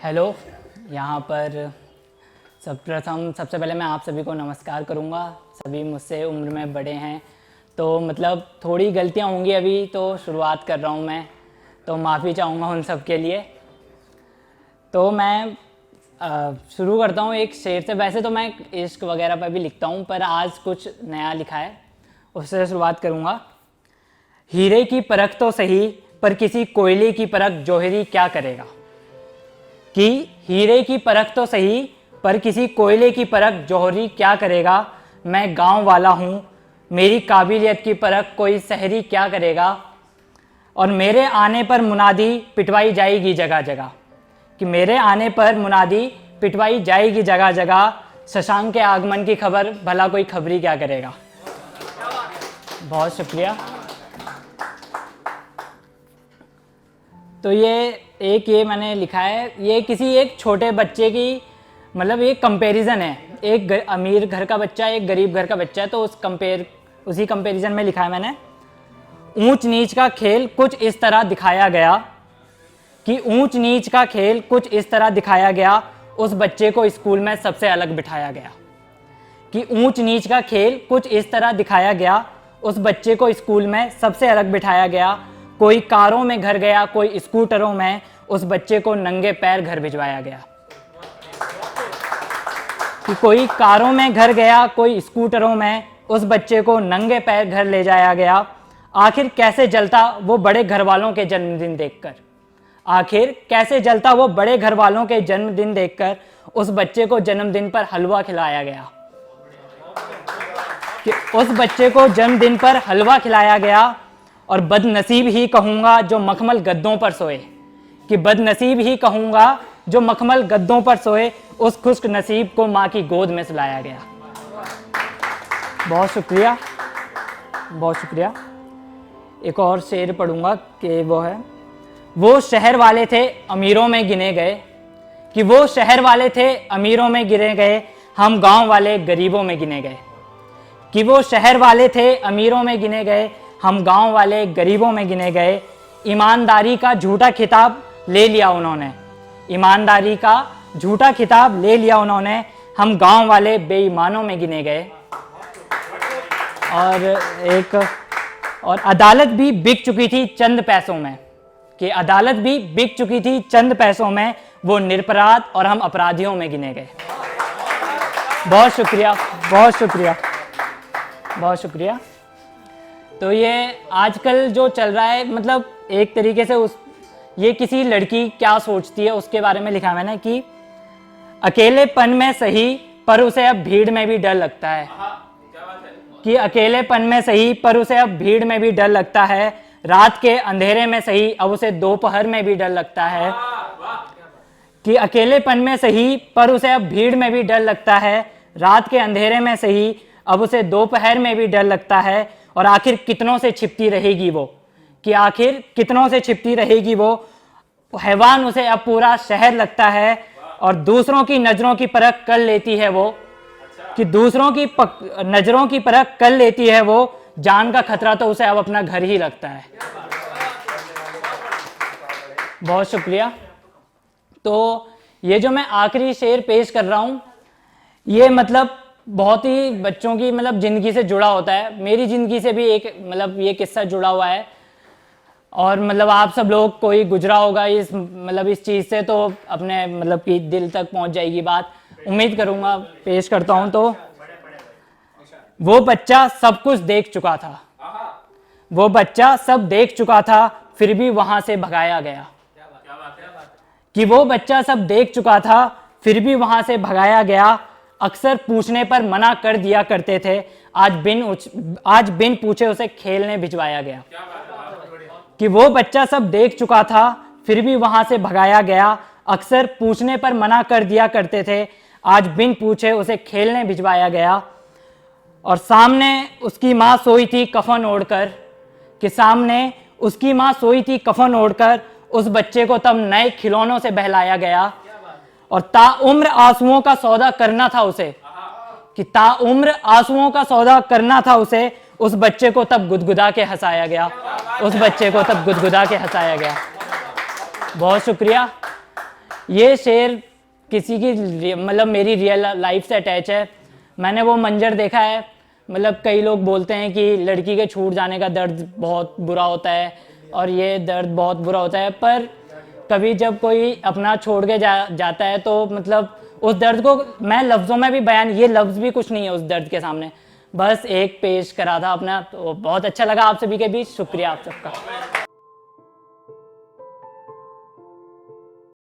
Hello, यहाँ पर सबसे पहले मैं आप सभी को नमस्कार करूँगा। सभी मुझसे उम्र में बड़े हैं, तो मतलब थोड़ी गलतियाँ होंगी अभी, तो शुरुआत कर रहा हूँ मैं, तो माफ़ी चाहूँगा उन सब के लिए। तो मैं शुरू करता हूँ एक शेर से। वैसे तो मैं इश्क वगैरह पर भी लिखता हूँ, पर आज कुछ नया लिखा है, उससे शुरुआत करूँगा। हीरे की परख तो सही, पर किसी कोयले की परख जौहरी क्या करेगा। कि हीरे की परख तो सही, पर किसी कोयले की परख जौहरी क्या करेगा। मैं गांव वाला हूँ, मेरी काबिलियत की परख कोई शहरी क्या करेगा। और मेरे आने पर मुनादी पिटवाई जाएगी जगह जगह। कि मेरे आने पर मुनादी पिटवाई जाएगी जगह जगह। शशांक के आगमन की खबर भला कोई खबरी क्या करेगा। बहुत शुक्रिया। तो ये मैंने लिखा है, ये किसी एक छोटे बच्चे की मतलब एक कंपैरिजन है। एक अमीर घर का बच्चा, एक गरीब घर का बच्चा है, तो उसी कंपैरिजन में लिखा है मैंने। ऊंच नीच का खेल कुछ इस तरह दिखाया गया। कि ऊंच नीच का खेल कुछ इस तरह दिखाया गया, उस बच्चे को स्कूल में सबसे अलग बिठाया गया। कि ऊंच नीच का खेल कुछ इस तरह दिखाया गया, उस बच्चे को स्कूल में सबसे अलग बिठाया गया। कोई कारों में घर गया, कोई स्कूटरों में, उस बच्चे को नंगे पैर घर भिजवाया गया। कि कोई कारों में घर गया, कोई स्कूटरों में, उस बच्चे को नंगे पैर घर ले जाया गया। आखिर कैसे जलता वो बड़े घर वालों के जन्मदिन देखकर। आखिर कैसे जलता वो बड़े घर वालों के जन्मदिन देखकर, उस बच्चे को जन्मदिन पर हलवा खिलाया गया। कि उस बच्चे को जन्मदिन पर हलवा खिलाया गया। और बदनसीब ही कहूँगा जो मखमल गद्दों पर सोए। कि बदनसीब ही कहूँगा जो मखमल गद्दों पर सोए, उस खुश्क नसीब को माँ की गोद में सुलाया गया। बहुत शुक्रिया, बहुत शुक्रिया। एक और शेर पढ़ूंगा कि वो है, वो शहर वाले थे अमीरों में गिने गए। कि वो शहर वाले थे अमीरों में गिने गए, हम गांव वाले गरीबों में गिने गए। कि वो शहर वाले थे अमीरों में गिने गए, हम गांव वाले गरीबों में गिने गए। ईमानदारी का झूठा खिताब ले लिया उन्होंने। ईमानदारी का झूठा खिताब ले लिया उन्होंने, हम गांव वाले बेईमानों में गिने गए। और अदालत भी बिक चुकी थी चंद पैसों में। कि अदालत भी बिक चुकी थी चंद पैसों में, वो निरपराध और हम अपराधियों में गिने गए। बहुत शुक्रिया, बहुत शुक्रिया, बहुत शुक्रिया। तो ये आजकल जो चल रहा है, मतलब एक तरीके से ये किसी लड़की क्या सोचती है उसके बारे में लिखा मैंने। कि अकेलेपन में सही, पर उसे अब भीड़ में भी डर लगता है। कि अकेलेपन में सही, पर उसे अब भीड़ में भी डर लगता है। रात के अंधेरे में सही, अब उसे दोपहर में भी डर लगता है। कि अकेलेपन में सही, पर उसे अब भीड़ में भी डर लगता है। रात के अंधेरे में सही, अब उसे दोपहर में भी डर लगता है। और आखिर कितनों से छिपती रहेगी वो। कि आखिर कितनों से छिपती रहेगी वो। हैवान उसे अब पूरा शहर लगता है। और दूसरों की नजरों की परख कर लेती है वो। कि दूसरों की नजरों की परख कर लेती है वो। जान का खतरा तो उसे अब अपना घर ही लगता है। बहुत शुक्रिया। तो ये जो मैं आखिरी शेर पेश कर रहा हूं, ये मतलब बहुत ही बच्चों की मतलब ज़िंदगी से जुड़ा होता है। मेरी ज़िंदगी से भी एक मतलब ये किस्सा जुड़ा हुआ है। और मतलब आप सब लोग कोई गुजरा होगा इस चीज़ से, तो अपने मतलब कि दिल तक पहुंच जाएगी बात, उम्मीद करूंगा। पेश करता हूं। तो वो बच्चा सब कुछ देख चुका था। वो बच्चा सब देख चुका था, फिर भी वहां से भगाया गया। कि वो बच्चा सब देख चुका था, फिर भी वहां से भगाया गया। अक्सर पूछने पर मना कर दिया करते थे, आज बिन पूछे उसे खेलने भिजवाया गया। कि वो बच्चा सब देख चुका था, फिर भी वहां से भगाया गया। अक्सर पूछने पर मना कर दिया करते थे, आज बिन पूछे उसे खेलने भिजवाया गया। और सामने उसकी माँ सोई थी कफन ओढ़कर। कि सामने उसकी माँ सोई थी कफन ओढ़कर, उस बच्चे को तब नए खिलौनों से बहलाया गया। और ताउम्र आंसुओं का सौदा करना था उसे। कि ताउम्र आंसुओं का सौदा करना था उसे, उस बच्चे को तब गुदगुदा के हंसाया गया। उस बच्चे को तब गुदगुदा के हंसाया गया। बहुत शुक्रिया। ये शेर किसी की मतलब मेरी रियल लाइफ से अटैच है। मैंने वो मंजर देखा है, मतलब कई लोग बोलते हैं कि लड़की के छूट जाने का दर्द बहुत बुरा होता है और ये दर्द बहुत बुरा होता है, पर कभी जब कोई अपना छोड़ के जाता है तो मतलब उस दर्द को मैं लफ्ज़ों में भी बयान, ये लफ्ज़ भी कुछ नहीं है उस दर्द के सामने। बस एक पेश करा था अपना, तो बहुत अच्छा लगा आप सभी के बीच। शुक्रिया आप सबका।